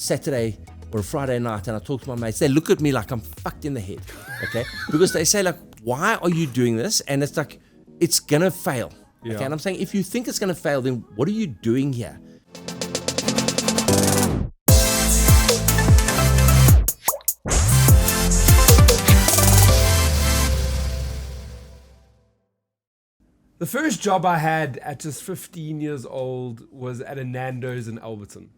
Saturday or a Friday night and I talk to my mates, they look at me like I'm fucked in the head, okay? Because they say like, why are you doing this? And it's like, it's gonna fail. Yeah. Okay? And I'm saying, if you think it's gonna fail, then what are you doing here? The first job I had at just 15 years old was at a Nando's in Alberton.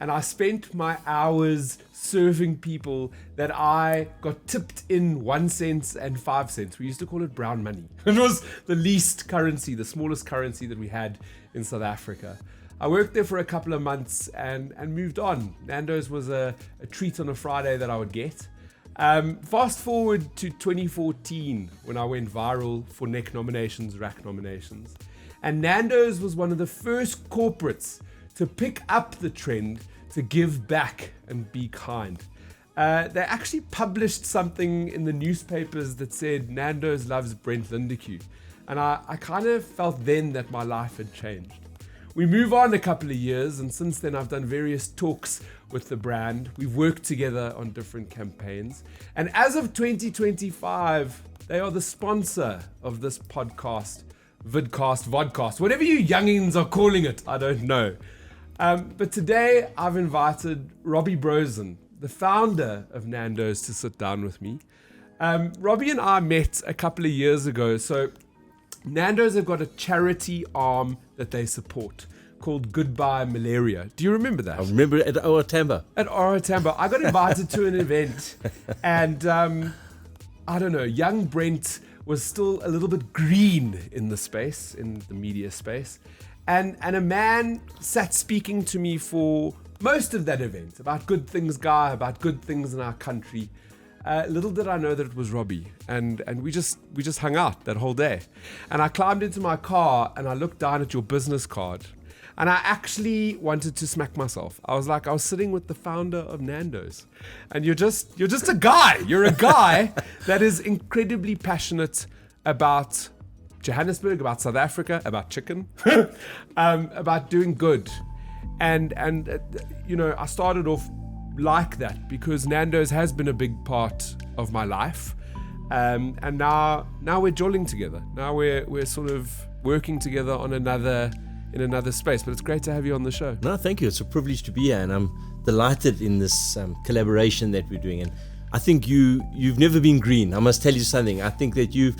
And I spent my hours serving people that I got tipped in 1 cent and 5 cents. We used to call it brown money. It was the least currency, the smallest currency that we had in South Africa. I worked there for a couple of months and moved on. Nando's was a treat on a Friday that I would get. Fast forward to 2014 when I went viral for neck nominations, rack nominations. And Nando's was one of the first corporates to pick up the trend to give back and be kind. They actually published something in the newspapers that said Nando's loves Brent Lindeque. And I kind of felt then that my life had changed. We move on a couple of years, and since then I've done various talks with the brand. We've worked together on different campaigns. And as of 2025, they are the sponsor of this podcast, vidcast, vodcast, whatever you youngins are calling it, I don't know. But today I've invited Robbie Brozin, the founder of Nando's, to sit down with me. Robbie and I met a couple of years ago. So Nando's have got a charity arm that they support called Goodbye Malaria. Do you remember that? I remember at Ora Tambo. At Ora Tambo. I got invited to an event and I don't know, young Brent was still a little bit green in the space, in the media space. And a man sat speaking to me for most of that event about good things, Guy, about good things in our country. Little did I know that it was Robbie, and we just hung out that whole day. And I climbed into my car and I looked down at your business card, and I actually wanted to smack myself. I was sitting with the founder of Nando's, and you're just a guy. You're a guy that is incredibly passionate about Johannesburg, about South Africa, about chicken, about doing good, and you know, I started off like that because Nando's has been a big part of my life, and now we're jolling together. Now we're sort of working together on in another space. But it's great to have you on the show. No, thank you. It's a privilege to be here, and I'm delighted in this collaboration that we're doing. And I think you've never been green. I must tell you something. I think that you're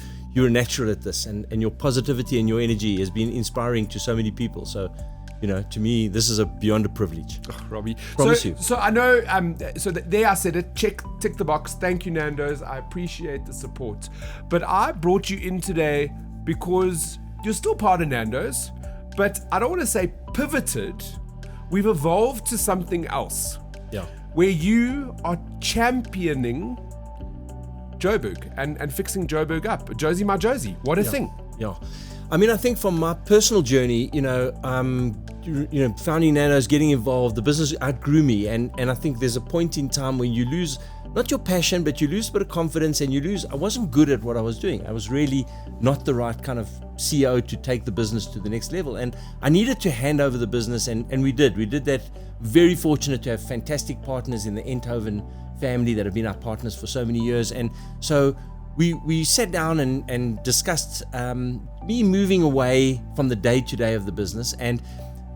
a natural at this, and your positivity and your energy has been inspiring to so many people. So, you know, to me, this is beyond a privilege. Oh, Robbie. Promise you. So I know, there I said it, tick the box. Thank you, Nando's. I appreciate the support. But I brought you in today because you're still part of Nando's, but I don't want to say pivoted. We've evolved to something else. Yeah. Where you are championing Joburg and fixing Joburg up. Jozi, my Jozi. What a thing. Yeah. I mean, I think from my personal journey, founding Nando's, getting involved, the business outgrew me. And I think there's a point in time when you lose, not your passion, but you lose a bit of confidence and I wasn't good at what I was doing. I was really not the right kind of CEO to take the business to the next level. And I needed to hand over the business, and we did. We did that. Very fortunate to have fantastic partners in the Enthoven family that have been our partners for so many years. And so we sat down and discussed me moving away from the day-to-day of the business, and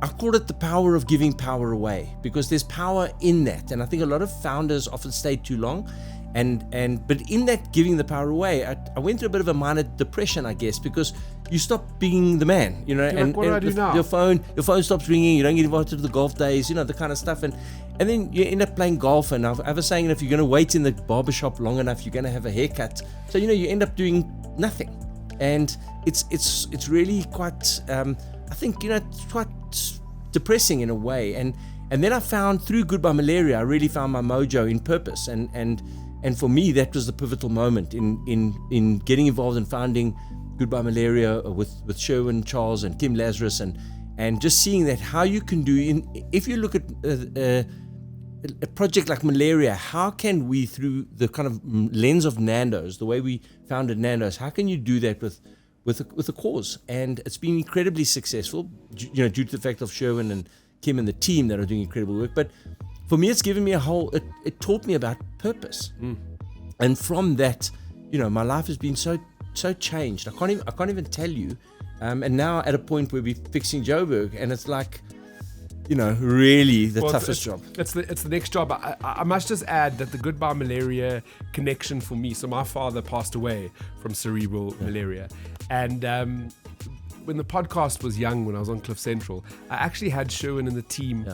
I called it the power of giving power away, because there's power in that. And I think a lot of founders often stay too long, but in that giving the power away, I went through a bit of a minor depression, I guess, because you stop being the man, you know. Like, what do I do now? Your phone stops ringing. You don't get invited to the golf days, you know, the kind of stuff, and then you end up playing golf. And I was saying, if you're going to wait in the barbershop long enough, you're going to have a haircut. So you end up doing nothing, and it's really quite I think it's quite depressing in a way. And then I found through Goodbye Malaria, I really found my mojo in purpose, and for me that was the pivotal moment in getting involved in founding Goodbye Malaria with Sherwin, Charles, and Kim Lazarus, and just seeing that how you can do if you look at a project like Malaria, how can we, through the kind of lens of Nando's, the way we founded Nando's, how can you do that with a cause? And it's been incredibly successful, due to the fact of Sherwin and Kim and the team that are doing incredible work. But for me, it's given me it taught me about purpose. And from that, my life has been so changed. I can't even tell you. And now at a point where we're fixing Joburg, and it's like, really the toughest job. It's the next job. I must just add that the Goodbye Malaria connection for me. So my father passed away from cerebral malaria, and when the podcast was young, when I was on Cliff Central, I actually had Sherwin and the team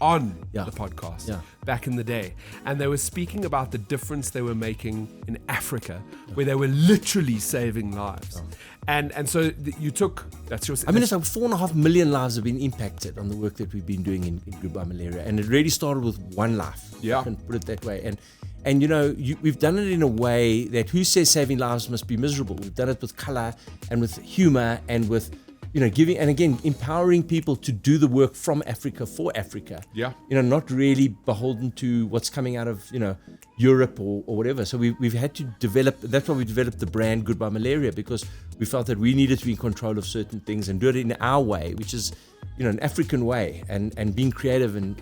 on the podcast back in the day, and they were speaking about the difference they were making in Africa, where they were literally saving lives. And so you took, that's your... I mean, it's like 4.5 million lives have been impacted on the work that we've been doing in Goodbye Malaria, and it really started with one life. Yeah. I can put it that way. And we've done it in a way that who says saving lives must be miserable? We've done it with color and with humor and with, giving, and again, empowering people to do the work from Africa for Africa. Yeah. Not really beholden to what's coming out of, Europe or whatever. So we've had to develop, that's why we developed the brand Goodbye Malaria, because we felt that we needed to be in control of certain things and do it in our way, which is, an African way, and being creative and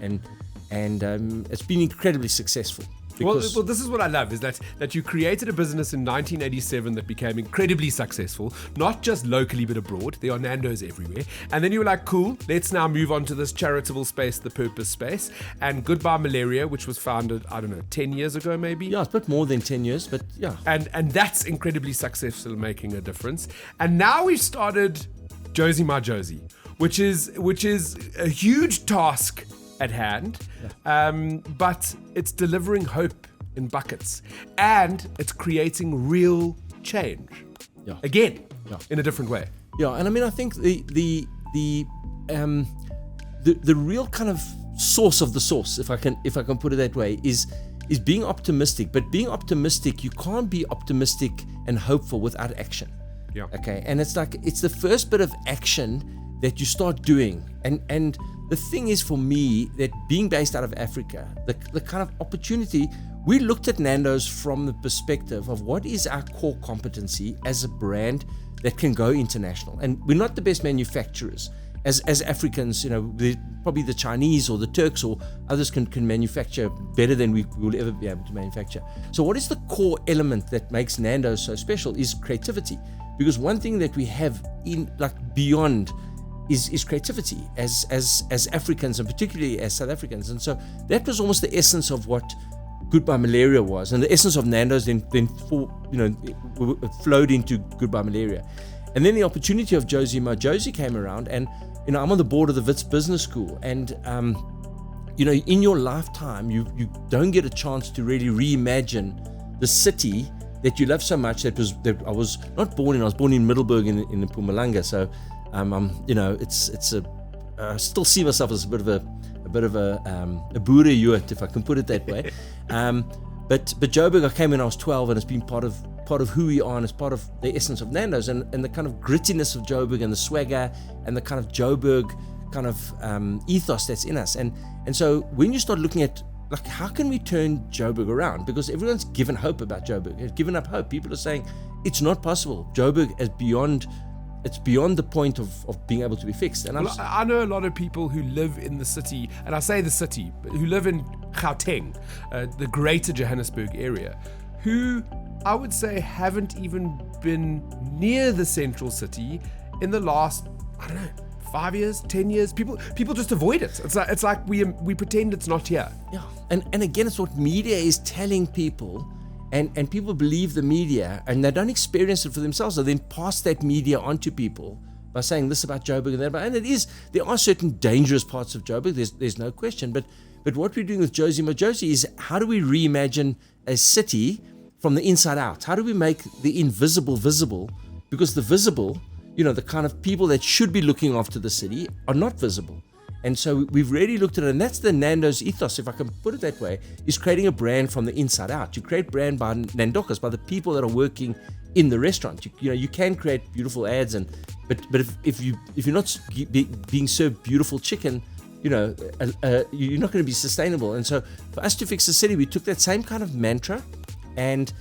it's been incredibly successful. Well, this is what I love, is that you created a business in 1987 that became incredibly successful, not just locally but abroad. There are Nando's everywhere. And then you were like, cool, let's now move on to this charitable space, the purpose space. And Goodbye Malaria, which was founded, 10 years ago maybe? Yeah, it's a bit more than 10 years, but yeah. And that's incredibly successful, making a difference. And now we've started Jozi My Jozi, which is a huge task at hand, but it's delivering hope in buckets, and it's creating real change. Again, in a different way. Yeah, and I mean, I think the real kind of source of the source, if I can put it that way, is being optimistic. But being optimistic, you can't be optimistic and hopeful without action. Yeah. Okay, and it's the first bit of action that you start doing, and the thing is, for me, that being based out of Africa, the kind of opportunity, we looked at Nando's from the perspective of what is our core competency as a brand that can go international. And we're not the best manufacturers. As Africans, probably the Chinese or the Turks or others can manufacture better than we will ever be able to manufacture. So what is the core element that makes Nando's so special is creativity. Because one thing that we have beyond is creativity as Africans, and particularly as South Africans. And so that was almost the essence of what Goodbye Malaria was, and the essence of Nando's then flowed into Goodbye Malaria. And then the opportunity of Jozi My Jozi came around, and I'm on the board of the Wits Business School, and in your lifetime you don't get a chance to really reimagine the city that you love so much. That I was not born in. I was born in Middelburg in Mpumalanga, so I still see myself as a bit of a boere youth, if I can put it that way. But Joburg, I came when I was 12, and it's been part of who we are, and it's part of the essence of Nando's, and the kind of grittiness of Joburg, and the swagger, and the kind of Joburg kind of ethos that's in us. And so when you start looking at how can we turn Joburg around, because everyone's given hope about Joburg, has given up hope. People are saying it's not possible. Joburg is beyond. It's beyond the point of being able to be fixed. And I know a lot of people who live in the city, and I say the city, who live in Gauteng, the greater Johannesburg area, who I would say haven't even been near the central city in the last, 5 years, 10 years. People just avoid it. It's like we pretend it's not here. Yeah, and again, it's what media is telling people. And people believe the media, and they don't experience it for themselves. They then pass that media on to people by saying this about Joburg and that about, and there are certain dangerous parts of Joburg. There's no question. But what we're doing with Jozi My Jozi is, how do we reimagine a city from the inside out? How do we make the invisible visible? Because the visible, the kind of people that should be looking after the city are not visible. And so we've really looked at it, and that's the Nando's ethos, if I can put it that way, is creating a brand from the inside out. You create brand by Nandokas, by the people that are working in the restaurant. You can create beautiful ads, but if you're not being served beautiful chicken, you're not going to be sustainable. And so for us to fix the city, we took that same kind of mantra, and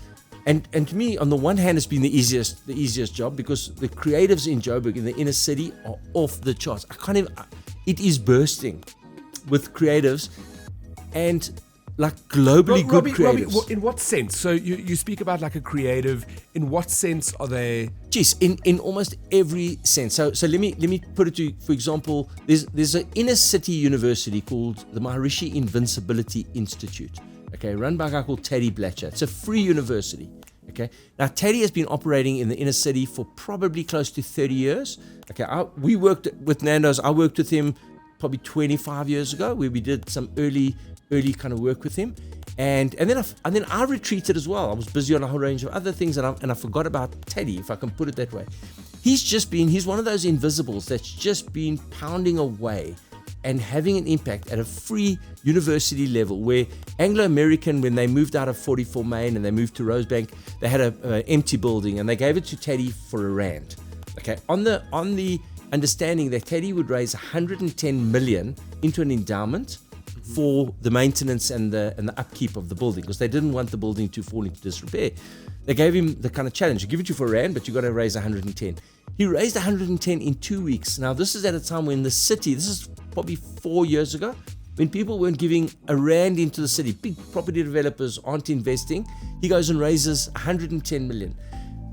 to me, on the one hand, it's been the easiest job, because the creatives in Joburg, in the inner city, are off the charts. It is bursting with creatives and like globally good Robbie, creatives. in what sense? So you speak about like a creative. In what sense are they? Geez, in almost every sense. So let me put it to you. For example, there's an inner city university called the Maharishi Invincibility Institute. Okay, run by a guy called Teddy Blatcher. It's a free university. Okay, now Teddy has been operating in the inner city for probably close to 30 years. Okay, we worked with Nando's. I worked with him probably 25 years ago, where we did some early kind of work with him, and then I retreated as well. I was busy on a whole range of other things, and I forgot about Teddy, if I can put it that way. He's one of those invisibles that's just been pounding away and having an impact at a free university level, where Anglo-American, when they moved out of 44 Main and they moved to Rosebank, they had an empty building and they gave it to Teddy for R1. Okay, on the understanding that Teddy would raise 110 million into an endowment for the maintenance and the upkeep of the building, because they didn't want the building to fall into disrepair. They gave him the kind of challenge: give it to you for R1, but you got to raise 110. He raised 110 in 2 weeks. Now, this is at a time when the city, this is probably 4 years ago, when people weren't giving R1 into the city. Big property developers aren't investing. He goes and raises 110 million.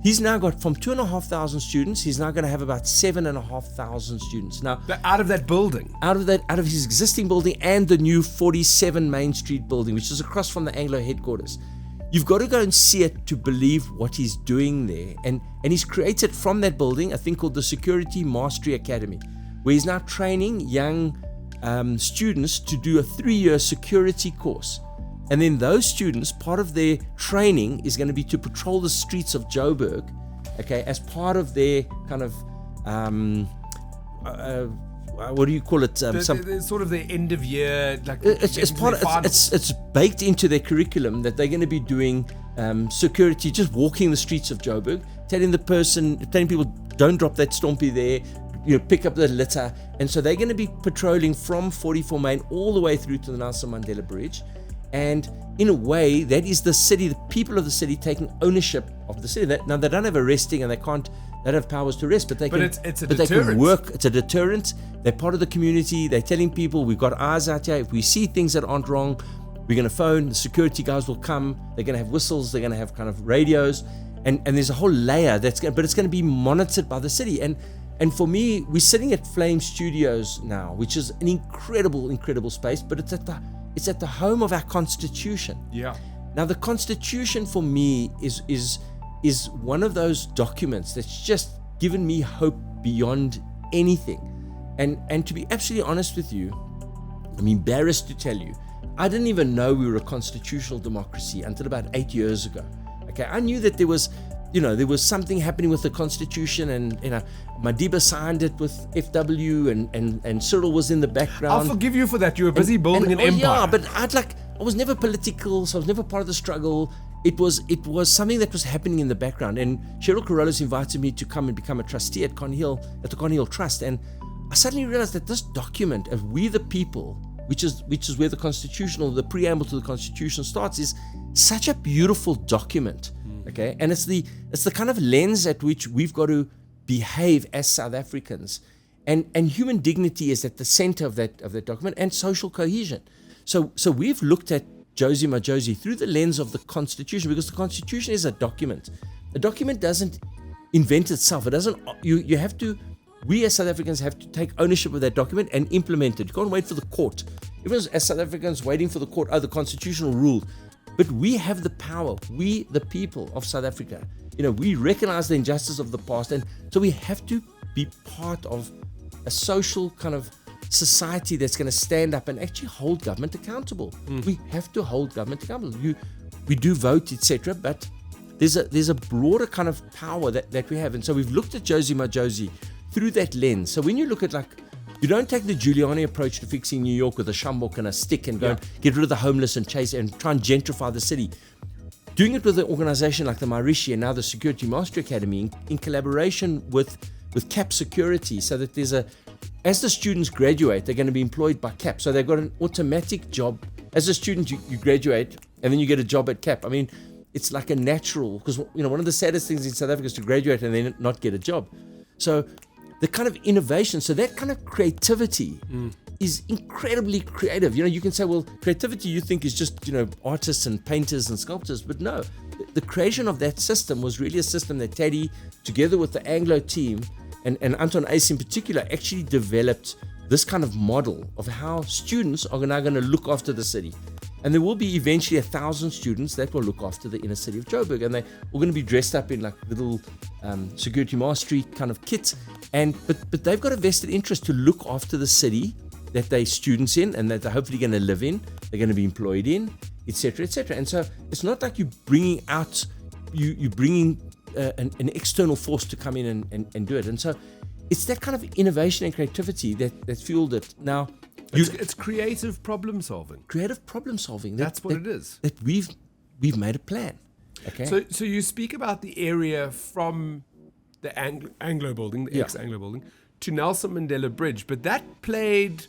He's now got, from 2,500 students, he's now going to have about 7,500 students. Now, Out of that building? out of his existing building and the new 47 Main Street building, which is across from the Anglo headquarters. You've got to go and see it to believe what he's doing there. And he's created from that building a thing called the Security Mastery Academy, where he's now training young students to do a 3-year security course. And then those students, part of their training is going to be to patrol the streets of Joburg, okay, as part of their kind of, what do you call it? Sort of the end of year, like it's baked into their curriculum that they're going to be doing security, just walking the streets of Joburg, telling people, don't drop that stompy there, pick up the litter. And so they're going to be patrolling from 44 Main all the way through to the Nelson Mandela Bridge. And in a way, that is the city, the people of the city taking ownership of the city. Now, they don't have arresting and they don't have powers to arrest, but they can. It's a but deterrent. They can work. It's a deterrent. They're part of the community. They're telling people, we've got eyes out here. If we see things that aren't wrong, we're going to phone. The security guys will come. They're going to have whistles. They're going to have kind of radios, and there's a whole layer but it's going to be monitored by the city. And for me, we're sitting at Flame Studios now, which is an incredible space, but it's at the home of our Constitution. Yeah. Now, the Constitution for me is one of those documents that's just given me hope beyond anything. And to be absolutely honest with you, I'm embarrassed to tell you, I didn't even know we were a constitutional democracy until about 8 years ago. Okay, I knew that there was something happening with the Constitution, and Madiba signed it with FW, and Cyril was in the background. I'll forgive you for that. You were busy building an empire. Yeah, but I was never political, so I was never part of the struggle. It was something that was happening in the background. And Cheryl Carolus invited me to come and become a trustee at the Cornhill Trust, and I suddenly realized that this document of We the People, which is where the preamble to the Constitution starts, is such a beautiful document. Okay, and it's the kind of lens at which we've got to behave as South Africans, and human dignity is at the center of that document, and social cohesion. So we've looked at Jozi my Jozi through the lens of the Constitution, because the Constitution is a document. A document doesn't invent itself. It doesn't. You have to. We as South Africans have to take ownership of that document and implement it. You can't wait for the court. Everyone's as South Africans waiting for the court. Oh, the constitutional rule. But we have the power, we the people of South Africa. We recognize the injustice of the past, and so we have to be part of a social kind of society that's going to stand up and actually hold government accountable. We have to hold government accountable. We do vote, etc., but there's a broader kind of power that we have. And so we've looked at Jozi my Jozi through that lens. So when you look at, you don't take the Giuliani approach to fixing New York with a shambok and a stick and go and get rid of the homeless and chase and try and gentrify the city. Doing it with an organization like the Maharishi and now the Security Mastery Academy in collaboration with CAP Security, so that as the students graduate, they're going to be employed by CAP. So they've got an automatic job. As a student, you graduate and then you get a job at CAP. I mean, it's like a natural, because one of the saddest things in South Africa is to graduate and then not get a job. So the kind of innovation. So that kind of creativity is incredibly creative. You can say, well, creativity you think is just, artists and painters and sculptors, but no, the creation of that system was really a system that Teddy, together with the Anglo team and Anton Ace in particular, actually developed this kind of model of how students are now going to look after the city. And there will be eventually 1,000 students that will look after the inner city of Joburg, and they're all going to be dressed up in like little security mastery kind of kits. But they've got a vested interest to look after the city that they're students in and that they're hopefully going to live in, they're going to be employed in, etc., etc. And so it's not like you're bringing out, you're bringing an external force to come in and do it. And so it's that kind of innovation and creativity that fueled it. Now, it's creative problem solving. Creative problem solving. That's what it is. That we've made a plan. Okay. So you speak about the area from the Anglo building, the ex-Anglo building, to Nelson Mandela Bridge, but that played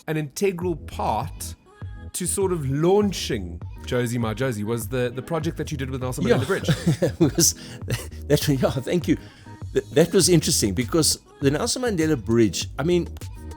an integral part to sort of launching Jozi My Jozi. Was the project that you did with Nelson Mandela Bridge? Thank you. That was interesting because the Nelson Mandela Bridge, I mean,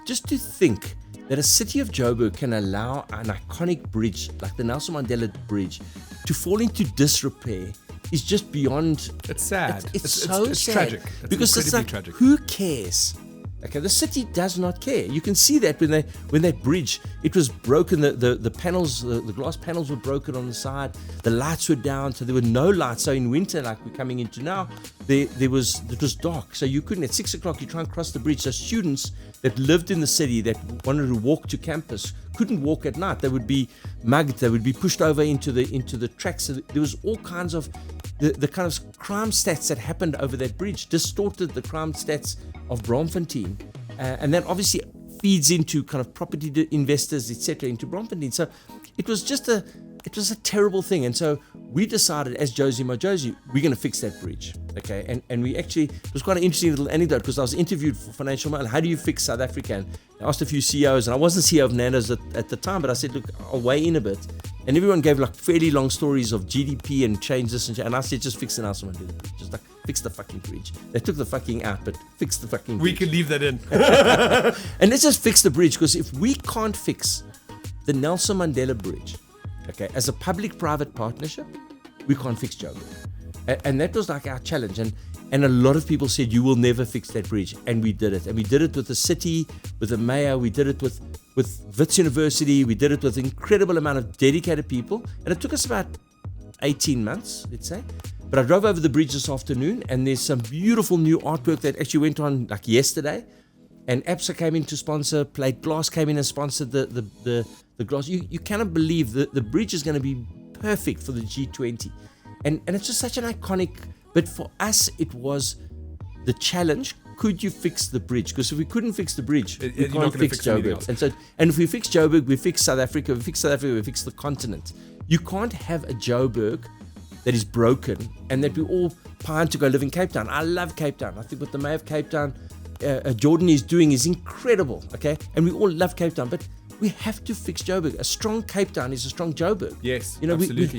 just to think that a city of Joburg can allow an iconic bridge like the Nelson Mandela Bridge to fall into disrepair is just beyond. It's sad. It's so sad. Tragic. Because it's like, tragic. Who cares? Okay, the city does not care. You can see that when that bridge, it was broken. The panels, the glass panels were broken on the side. The lights were down, so there were no lights. So in winter, like we're coming into now, it was dark. So you couldn't, at 6:00, you try and cross the bridge. So students that lived in the city that wanted to walk to campus couldn't walk at night. They would be mugged. They would be pushed over into the tracks. So there was all kinds of the kind of crime stats that happened over that bridge distorted the crime stats of Bromfontein, and that obviously feeds into kind of property investors, etc., into Bromfontein. So it was a terrible thing, and so we decided as Jozi My Jozi, we're going to fix that bridge. Okay, and we actually, it was quite an interesting little anecdote because I was interviewed for Financial Mail. How do you fix South Africa? And I asked a few CEOs, and I wasn't CEO of Nando's at the time, but I said, look, I'll weigh in a bit. And everyone gave like fairly long stories of GDP and change this and I said, just fix the Nelson Mandela Bridge. Just like, fix the fucking bridge. They took the fucking out, but fix the fucking bridge. We can leave that in. And let's just fix the bridge, because if we can't fix the Nelson Mandela Bridge, okay, as a public-private partnership, we can't fix Joburg. And that was like our challenge. And a lot of people said, you will never fix that bridge. And we did it. And we did it with the city, with the mayor. We did it with Wits University. We did it with an incredible amount of dedicated people. And it took us about 18 months, let's say. But I drove over the bridge this afternoon, and there's some beautiful new artwork that actually went on like yesterday. And ABSA came in to sponsor, Plate Glass came in and sponsored the glass. You cannot believe the bridge is going to be perfect for the G20. And it's just such an iconic, but for us, it was the challenge. Could you fix the bridge? Because if we couldn't fix the bridge, we can't fix Joburg. And if we fix Joburg, we fix South Africa. We fix the continent. You can't have a Joburg that is broken and that we all pine to go live in Cape Town. I love Cape Town. I think what the Mayor of Cape Town, Jordan, is doing is incredible. Okay, and we all love Cape Town, but we have to fix Joburg. A strong Cape Town is a strong Joburg. Yes, we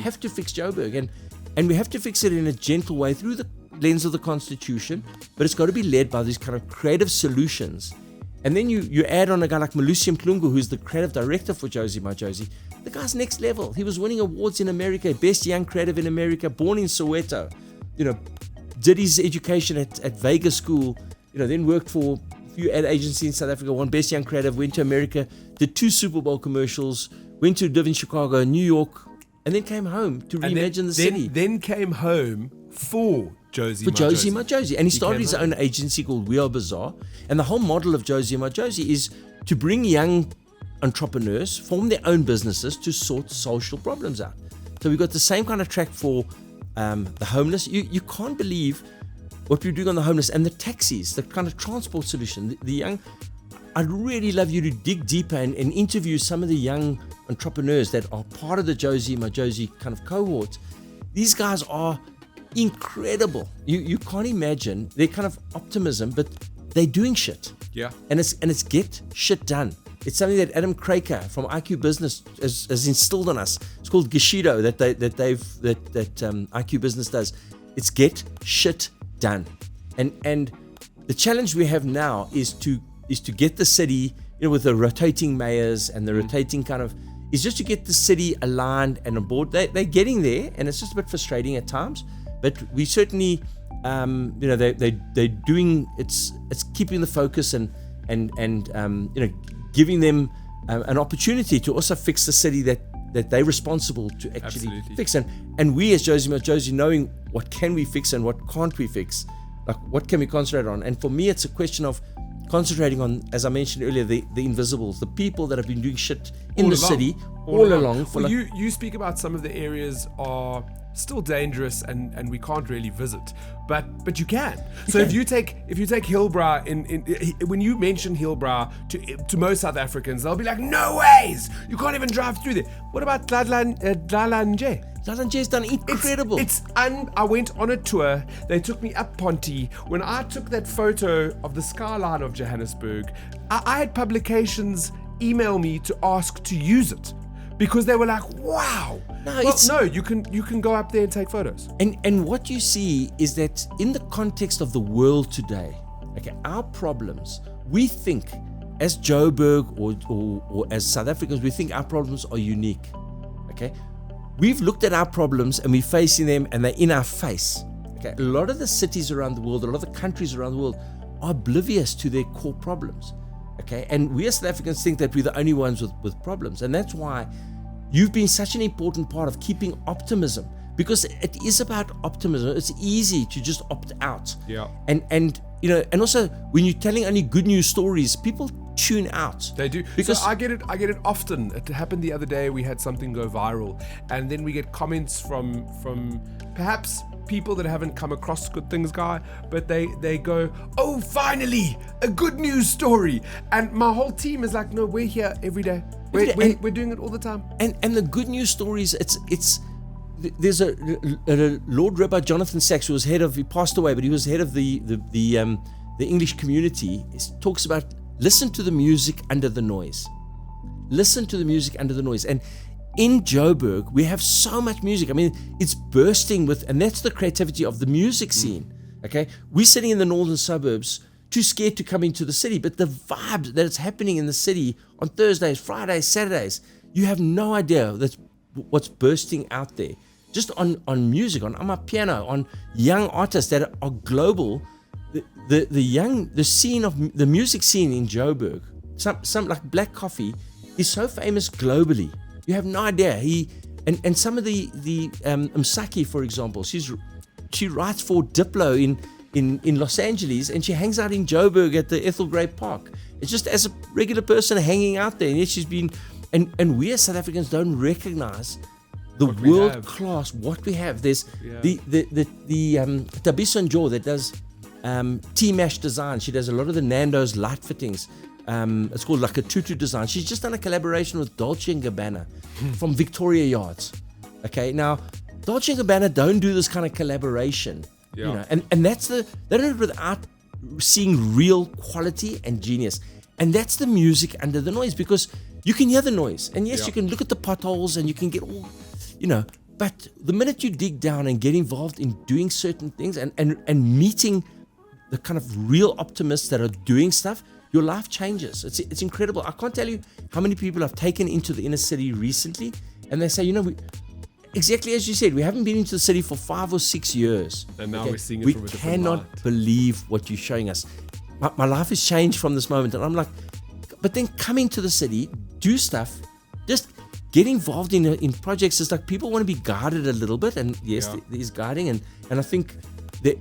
have to fix Joburg, and we have to fix it in a gentle way through the lens of the Constitution, but it's got to be led by these kind of creative solutions. And then you add on a guy like Malusi Mhlungu, who's the creative director for Jozi My Jozi. The guy's next level. He was winning awards in America, best young creative in America, born in Soweto, did his education at Vegas School, then worked for a few ad agencies in South Africa, won best young creative, went to America, did 2 Super Bowl commercials, went to live in Chicago, New York, and then came home to reimagine the city. Then came home for Jozi My Jozi. And he started his own agency called We Are Bazaar. And the whole model of Jozi My Jozi is to bring young entrepreneurs, form their own businesses to sort social problems out. So we've got the same kind of track for the homeless. You can't believe what we're doing on the homeless and the taxis, the kind of transport solution. The young, I'd really love you to dig deeper and interview some of the young entrepreneurs that are part of the Jozi My Jozi kind of cohort. These guys are incredible. You can't imagine their kind of optimism, but they're doing shit. Yeah. And it's get shit done. It's something that Adam Kraker from IQ Business has instilled on us. It's called Gishido that IQ Business does. It's get shit done. And the challenge we have now is to get the city, with the rotating mayors and the rotating kind of, is just to get the city aligned and on board. They're getting there, and it's just a bit frustrating at times, but we certainly, they're doing, it's keeping the focus and giving them an opportunity to also fix the city that they're responsible to actually fix. And we as Jozi, knowing what can we fix and what can't we fix, like what can we concentrate on. And for me, it's a question of concentrating on, as I mentioned earlier, the invisibles, the people that have been doing shit in the city all along. Well, you speak about some of the areas are still dangerous and we can't really visit, but you can. If you take Hillbrow when you mention Hillbrow to most South Africans, they'll be like, no ways, you can't even drive through there. What about Dlalanje? Dlalanje's done incredible. I went on a tour. They took me up Ponty. When I took that photo of the skyline of Johannesburg, I had publications email me to ask to use it because they were like, wow. You can go up there and take photos. And what you see is that in the context of the world today, okay, our problems, we think as Joburg or as South Africans, we think our problems are unique. Okay. We've looked at our problems and we're facing them and they're in our face. Okay, a lot of the cities around the world, a lot of the countries around the world are oblivious to their core problems. Okay, and we as South Africans think that we're the only ones with problems, and that's why you've been such an important part of keeping optimism, because it is about optimism. It's easy to just opt out. Yeah. And also when you're telling only good news stories, people tune out. They do. Because so I get it often. It happened the other day. We had something go viral, and then we get comments from perhaps people that haven't come across Good Things Guy, but they go, oh, finally a good news story, and my whole team is like, no, we're here every day. We're doing it all the time. And the good news stories, it's there's a Lord Rabbi Jonathan Sachs, who was he passed away, but he was head of the English community. He talks about, listen to the music under the noise. Listen to the music under the noise. And in Joburg, we have so much music. I mean, it's bursting with, and that's the creativity of the music scene. Okay, we're sitting in the northern suburbs, too scared to come into the city, but the vibe that is happening in the city on Thursdays, Fridays, Saturdays, you have no idea that's what's bursting out there. Just on music, on amapiano, on young artists that are global. The scene of the music scene in Joburg, some like Black Coffee, is so famous globally. You have no idea. And some of the Msaki, for example, she writes for Diplo in Los Angeles, and she hangs out in Joburg at the Ethel Gray Park. It's just as a regular person hanging out there, and yet she's been. And we as South Africans don't recognize the world class what we have. There's the Tabiso Njo that does T-Mash design. She does a lot of the Nando's light fittings. It's called like a tutu design. She's just done a collaboration with Dolce & Gabbana from Victoria Yards. Okay, now Dolce & Gabbana don't do this kind of collaboration. You know, and that's they don't do it without seeing real quality and genius. And that's the music under the noise, because you can hear the noise, and yes, you can look at the potholes and you can get all, but the minute you dig down and get involved in doing certain things and meeting the kind of real optimists that are doing stuff, your life changes. It's incredible. I can't tell you how many people I've taken into the inner city recently, and they say, exactly as you said, we haven't been into the city for 5 or 6 years. And now we're seeing it from a different light. We cannot believe what you're showing us. My life has changed from this moment. And I'm like, but then coming to the city, do stuff, just get involved in projects. It's like people want to be guided a little bit. And yes, there's guiding. And I think that,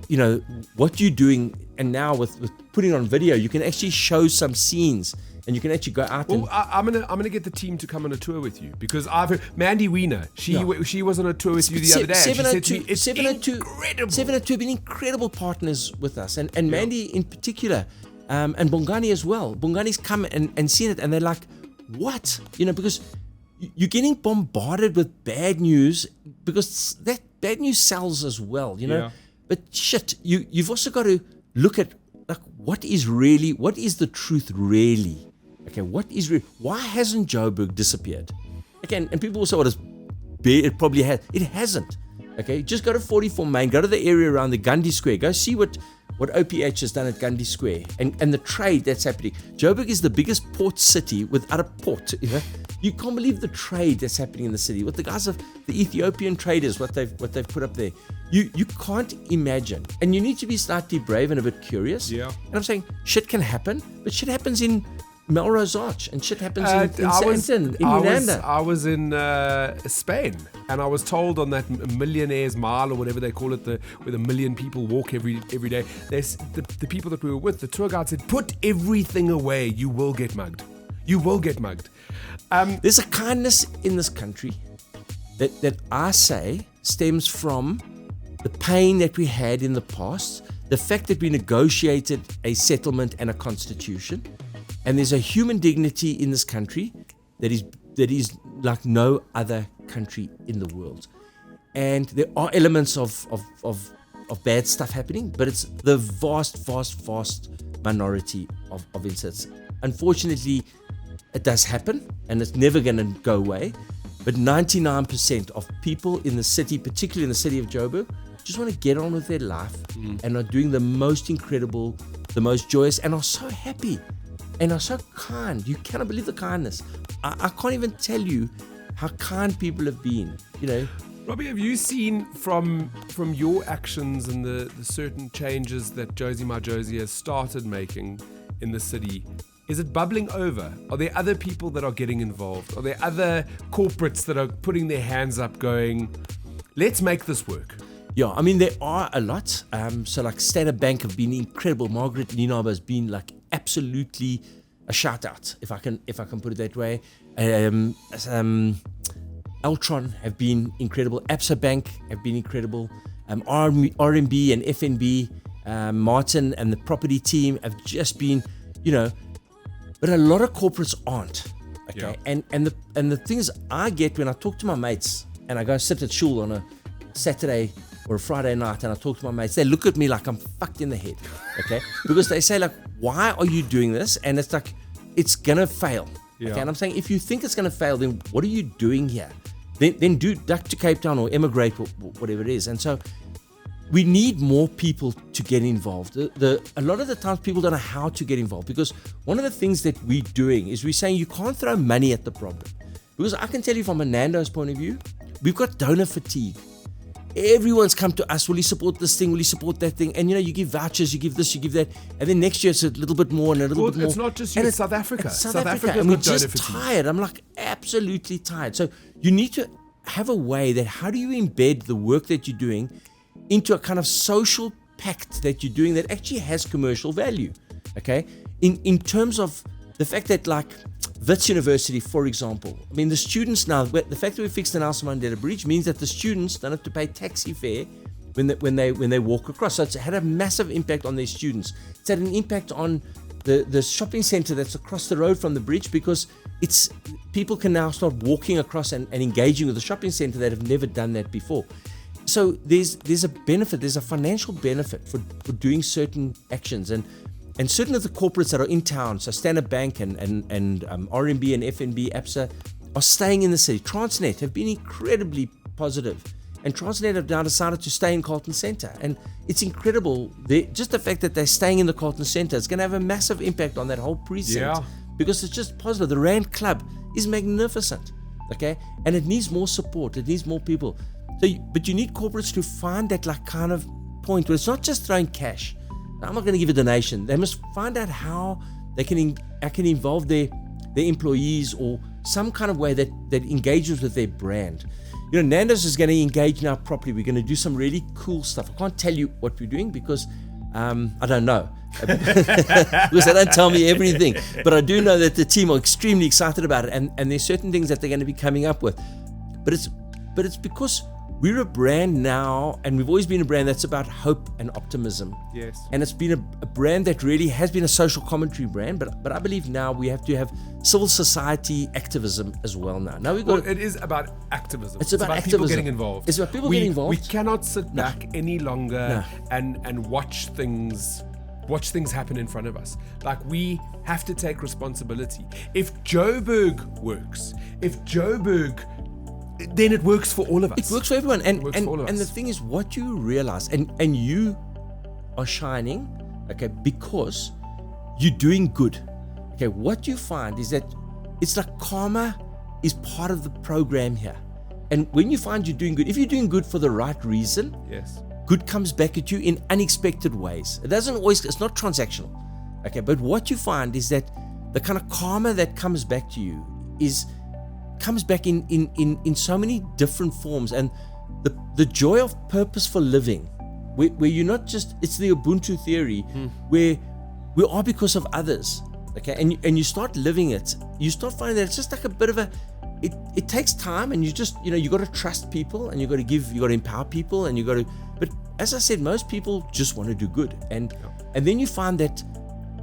what you're doing, and now with putting on video, you can actually show some scenes. And you can actually go out. Well, I'm gonna get the team to come on a tour with you, because I've heard Mandy Wiener. She was on a tour with you the other day. 702, it's incredible. 702 have been incredible partners with us, and Mandy in particular, and Bongani as well. Bongani's come and seen it, and they're like, what? Because you're getting bombarded with bad news, because that bad news sells as well. But shit, you've also got to look at, like, what is the truth really? Okay, why hasn't Joburg disappeared? Okay, and people will say, it probably has. It hasn't. Okay, just go to 44 Main, go to the area around the Gandhi Square, go see what what OPH has done at Gandhi Square and the trade that's happening. Joburg is the biggest port city without a port. You can't believe the trade that's happening in the city. What the guys of the Ethiopian traders, what they've put up there. You can't imagine. And you need to be slightly brave and a bit curious. Yeah. And I'm saying shit can happen, but shit happens in Melrose Arch and shit happens in Sandton, in Nando. I was in Spain, and I was told on that Millionaire's Mile or whatever they call it, where the million people walk every day. There's the people that we were with, the tour guide said, "Put everything away. You will get mugged. You will get mugged." There's a kindness in this country that I say stems from the pain that we had in the past, the fact that we negotiated a settlement and a constitution. And there's a human dignity in this country that is like no other country in the world. And there are elements of bad stuff happening, but it's the vast minority of incidents. Unfortunately, it does happen, and it's never going to go away. But 99% of people in the city, particularly in the city of Joburg, just want to get on with their life and are doing the most incredible, the most joyous, and are so happy. And are so kind. You cannot believe the kindness. I can't even tell you how kind people have been. Robbie, have you seen from your actions and the certain changes that Jozi My Jozi has started making in the city? Is it bubbling over? Are there other people that are getting involved? Are there other corporates that are putting their hands up, going, "Let's make this work"? Yeah, I mean, there are a lot. So like Standard Bank have been incredible. Margaret Ninaba has been like absolutely a shout out, if I can put it that way. Eltron have been incredible. Absa Bank have been incredible. RMB and FNB, Martin and the property team have just been, but a lot of corporates aren't. Okay, yeah. And the things I get when I talk to my mates and I go sit at shul on a Saturday or a Friday night and I talk to my mates, they look at me like I'm fucked in the head, okay? Because they say like, "Why are you doing this?" And it's like, it's gonna fail. Yeah. Okay, and I'm saying, if you think it's gonna fail, then what are you doing here? Then do duck to Cape Town or emigrate or whatever it is. And so we need more people to get involved. A lot of the times people don't know how to get involved, because one of the things that we're doing is we're saying you can't throw money at the problem. Because I can tell you from a Nando's point of view, we've got donor fatigue. Everyone's come to us, will you support this thing, will you support that thing? And you give vouchers, you give this, you give that, and then next year it's a little bit more and a little bit more. It's not just you, it's South Africa. South Africa, and we're just tired. I'm like absolutely tired. So you need to have a way that, how do you embed the work that you're doing into a kind of social pact that you're doing that actually has commercial value, okay? In terms of the fact that, like, Wits University, for example, I mean, the students now, the fact that we fixed the Nelson Mandela Bridge means that the students don't have to pay taxi fare when they walk across. So it's had a massive impact on their students. It's had an impact on the shopping center that's across the road from the bridge, because people can now start walking across and engaging with the shopping center that have never done that before. So there's a benefit, there's a financial benefit for doing certain actions, and certain of the corporates that are in town, so Standard Bank and RMB and FNB, Absa, are staying in the city. Transnet have been incredibly positive, and Transnet have now decided to stay in Carlton Centre, and it's incredible. Just the fact that they're staying in the Carlton Centre is going to have a massive impact on that whole precinct, because it's just positive. The Rand Club is magnificent, okay, and it needs more support. It needs more people. But you need corporates to find that like kind of point where it's not just throwing cash. I'm not going to give a donation. They must find out how they can involve their employees, or some kind of way that engages with their brand. Nando's is going to engage now properly. We're going to do some really cool stuff. I can't tell you what we're doing because I don't know. Because they don't tell me everything. But I do know that the team are extremely excited about it, and there's certain things that they're going to be coming up with. But it's because we're a brand now, and we've always been a brand that's about hope and optimism. Yes. And it's been a brand that really has been a social commentary brand, but I believe now we have to have civil society activism as well now. It is about activism. It's about activism. People getting involved. It's about people getting involved. We cannot sit back any longer and watch things happen in front of us. Like, we have to take responsibility. If Joburg works, then it works for all of us. It works for everyone. And the thing is, what you realize, and you are shining, okay, because you're doing good. Okay, what you find is that it's like karma is part of the program here. And when you find you're doing good, if you're doing good for the right reason, Yes. good comes back at you in unexpected ways. It doesn't always, it's not transactional. Okay, but what you find is that the kind of karma that comes back to you comes back in so many different forms. And the joy of purposeful living, where you're not just, it's the Ubuntu theory, where we are because of others. Okay, and you start living it, you start finding that it's just like a bit of a, it takes time, and you just, you got to trust people, and you got to empower people, and but as I said, most people just want to do good, and then you find that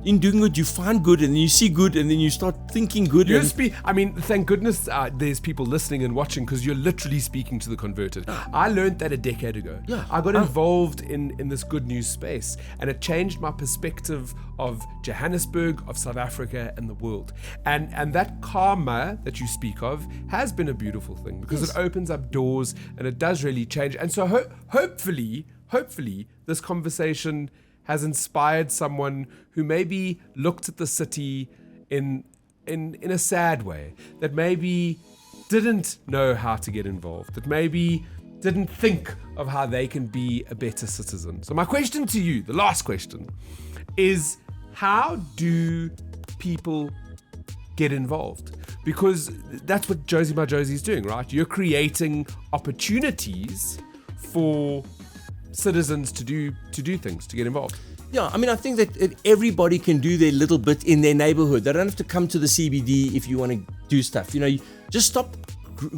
in doing good, you find good, and then you see good, and then you start thinking good. Thank goodness there's people listening and watching, because you're literally speaking to the converted. I learned that a decade ago. Yeah. I got involved in this good news space, and it changed my perspective of Johannesburg, of South Africa, and the world. And that karma that you speak of has been a beautiful thing, because it opens up doors, and it does really change. And so hopefully this conversation has inspired someone who maybe looked at the city in a sad way, that maybe didn't know how to get involved, that maybe didn't think of how they can be a better citizen. So my question to you, the last question, is how do people get involved? Because that's what Jozi by Jozi is doing, right? You're creating opportunities for citizens to do things, to get involved. Yeah, I mean, I think that everybody can do their little bit in their neighborhood. They don't have to come to the CBD if you want to do stuff. You just stop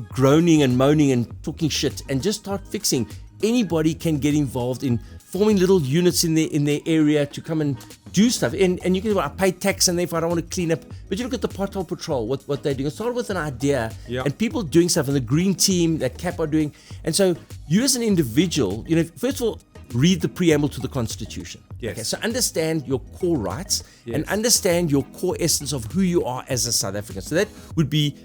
groaning and moaning and talking shit, and just start fixing. Anybody can get involved in forming little units in their area to come and do stuff. And you can say, well, I pay tax, and therefore I don't want to clean up. But you look at the pothole patrol, what they're doing. It started with an idea, and people doing stuff, and the green team that CAP are doing. And so you as an individual, first of all, read the preamble to the Constitution. Yes. Okay, so understand your core rights, and understand your core essence of who you are as a South African. So that would be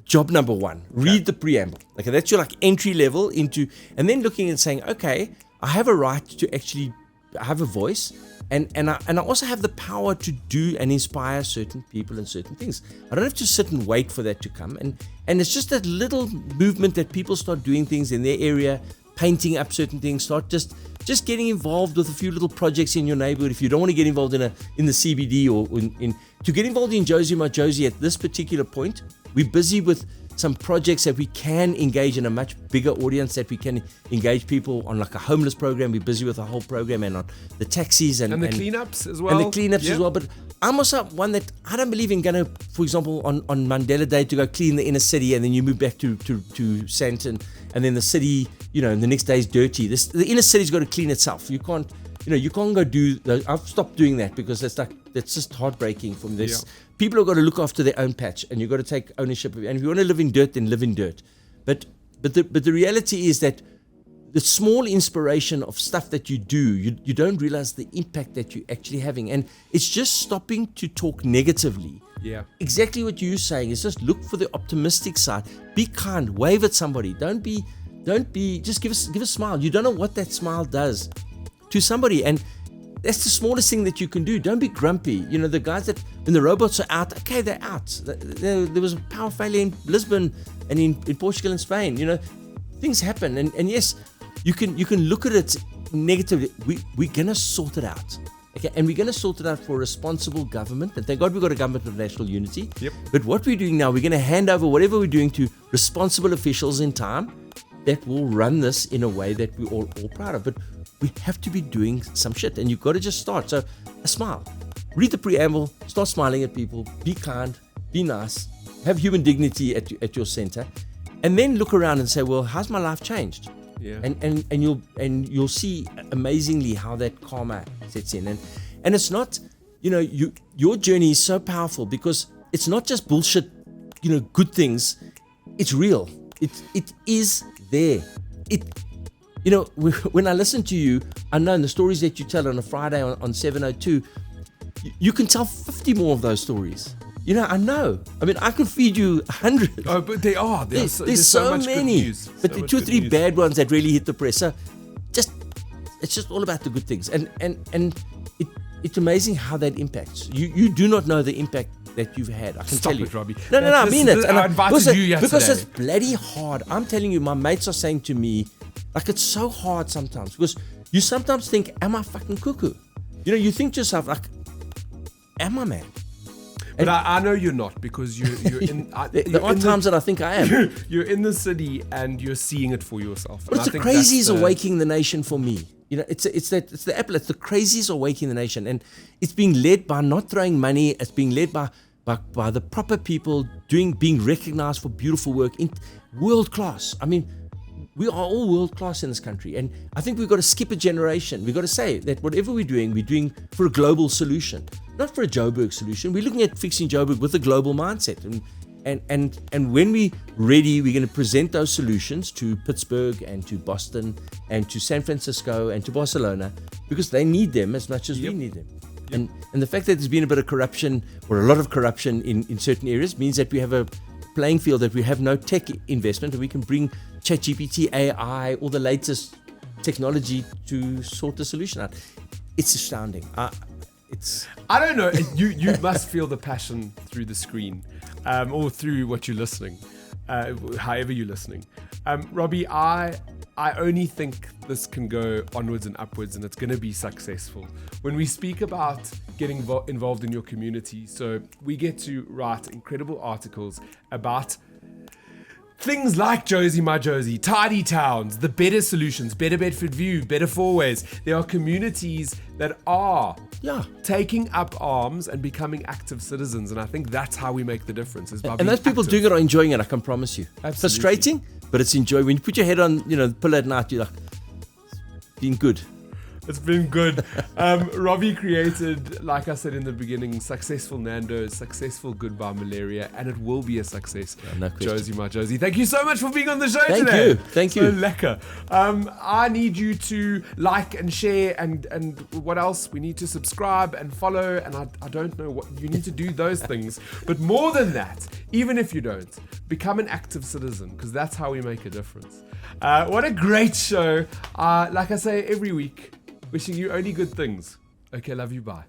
job number one. Read the preamble. Okay, that's your entry level into, and then looking and saying, okay, I have a right to actually have a voice, and I also have the power to do and inspire certain people and certain things. I don't have to sit and wait for that to come. And it's just that little movement that people start doing things in their area, painting up certain things, start just getting involved with a few little projects in your neighborhood. If you don't want to get involved in the CBD or to get involved in Jozi my Jozi at this particular point, we're busy with some projects that we can engage in a much bigger audience, that we can engage people on like a homeless program. We're busy with a whole program, and on the taxis and the cleanups as well. And the cleanups as well. But I'm also one that I don't believe in going to, for example, on Mandela Day to go clean the inner city, and then you move back to Sandton, and then the city, and the next day is dirty. The inner city's got to clean itself. You can't go do. I've stopped doing that, because that's just heartbreaking for me. People have got to look after their own patch, and you've got to take ownership of it. And if you want to live in dirt, then live in dirt. But the reality is that the small inspiration of stuff that you do, you don't realize the impact that you're actually having. And it's just stopping to talk negatively. Yeah. Exactly what you're saying is just look for the optimistic side. Be kind. Wave at somebody. Don't be. Just give a smile. You don't know what that smile does to somebody, and that's the smallest thing that you can do. Don't be grumpy. The guys that, when the robots are out, okay, they're out. There was a power failure in Lisbon and in Portugal and Spain. Things happen, and yes, you can look at it negatively. We're gonna sort it out. Okay, and we're going to sort it out for a responsible government. And thank God we've got a government of national unity. Yep. But what we're doing now, we're going to hand over whatever we're doing to responsible officials in time that will run this in a way that we're all proud of. But we have to be doing some shit, and you've got to just start. So a smile. Read the preamble, start smiling at people, be kind, be nice, have human dignity at your center, and then look around and say, well, how's my life changed? Yeah. And you'll see amazingly how that karma sets in. And it's not, your journey is so powerful, because it's not just bullshit, good things. It's real. It is there. When I listen to you, I know in the stories that you tell on a Friday on 702, you can tell 50 more of those stories. I know. I mean, I could feed you 100. Oh, but they are. There's so much many. good news. But the 2 or 3 bad ones that really hit the press. So just it's just all about the good things, and it's amazing how that impacts. You do not know the impact that you've had. I can tell you, Robbie. No, I mean it. I invited you because yesterday. it's bloody hard. I'm telling you, my mates are saying to me, like, it's so hard sometimes, because you sometimes think, am I fucking cuckoo? You think to yourself, like, am I, man? But I know you're not, because you're in. There are times that I think I am. You're in the city and you're seeing it for yourself. But it's the crazies awakening the nation for me. It's the apple. It's the crazies awakening the nation, and it's being led by not throwing money. It's being led by the proper people being recognized for beautiful work in world class. I mean, we are all world class in this country, and I think we've got to skip a generation. We've got to say that whatever we're doing for a global solution, not for a Joburg solution. We're looking at fixing Joburg with a global mindset, and when we're ready, we're going to present those solutions to Pittsburgh and to Boston and to San Francisco and to Barcelona, because they need them as much as we need them. And the fact that there's been a bit of corruption, or a lot of corruption in certain areas, means that we have a playing field, that we have no tech investment, and we can bring ChatGPT, AI, all the latest technology to sort the solution out. It's astounding. I don't know. You must feel the passion through the screen, or through what you're listening, however you're listening. Robbie, I only think this can go onwards and upwards, and it's going to be successful. When we speak about getting involved in your community, so we get to write incredible articles about things like Jozi, my Jozi, tidy towns, the better solutions, better Bedford View, better fourways. There are communities that are taking up arms and becoming active citizens, and I think that's how we make the difference. And those people doing it are enjoying it, I can promise you. Absolutely. Frustrating, but it's enjoying. When you put your head on, the pillow at night, you're like, it's been good. It's been good. Robbie created, like I said in the beginning, successful Nando, successful Goodbye Malaria, and it will be a success. No question. Jozi, my Jozi, thank you so much for being on the show Thank today. you. Thank you. So lekker. I need you to like and share, and what else? We need to subscribe and follow, and I don't know what you need to do those things. But more than that, even if you don't, become an active citizen, because that's how we make a difference. What a great show. Like I say every week, wishing you only good things. Okay, love you, bye.